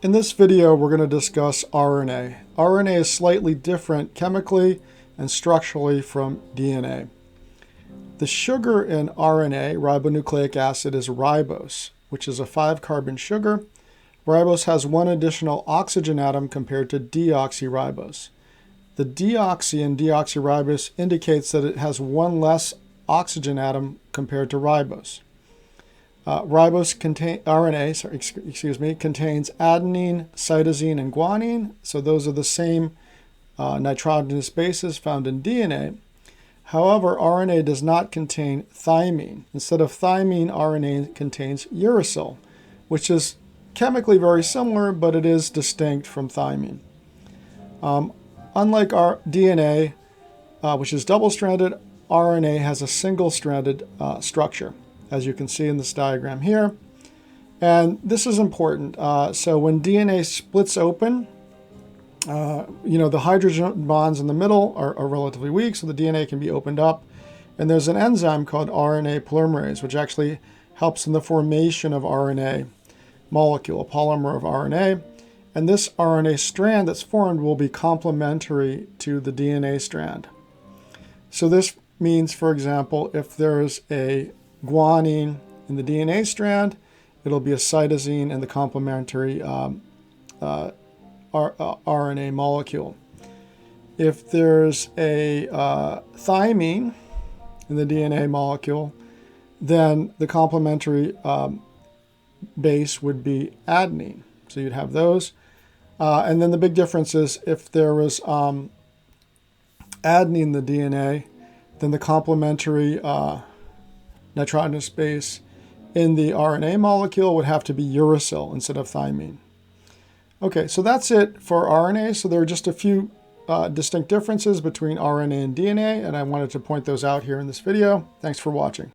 In this video, we're going to discuss RNA. RNA is slightly different chemically and structurally from DNA. The sugar in RNA, ribonucleic acid, is ribose, which is a 5-carbon sugar. Ribose has one additional oxygen atom compared to deoxyribose. The deoxy in deoxyribose indicates that it has one less oxygen atom compared to ribose. RNA contains adenine, cytosine, and guanine. So those are the same nitrogenous bases found in DNA. However, RNA does not contain thymine. Instead of thymine, RNA contains uracil, which is chemically very similar, but it is distinct from thymine. Unlike our DNA, which is double-stranded, RNA has a single-stranded structure, as you can see in this diagram here. And this is important. So when DNA splits open, the hydrogen bonds in the middle are relatively weak, so the DNA can be opened up. And there's an enzyme called RNA polymerase, which actually helps in the formation of RNA molecule, a polymer of RNA. And this RNA strand that's formed will be complementary to the DNA strand. So this means, for example, if there's a guanine in the DNA strand, it'll be a cytosine in the complementary RNA molecule. If there's a thymine in the DNA molecule, then the complementary base would be adenine. So you'd have those. And then the big difference is if there was adenine in the DNA, then the complementary nitrogenous base in the RNA molecule would have to be uracil instead of thymine. Okay, so that's it for RNA. So there are just a few distinct differences between RNA and DNA, and I wanted to point those out here in this video. Thanks for watching.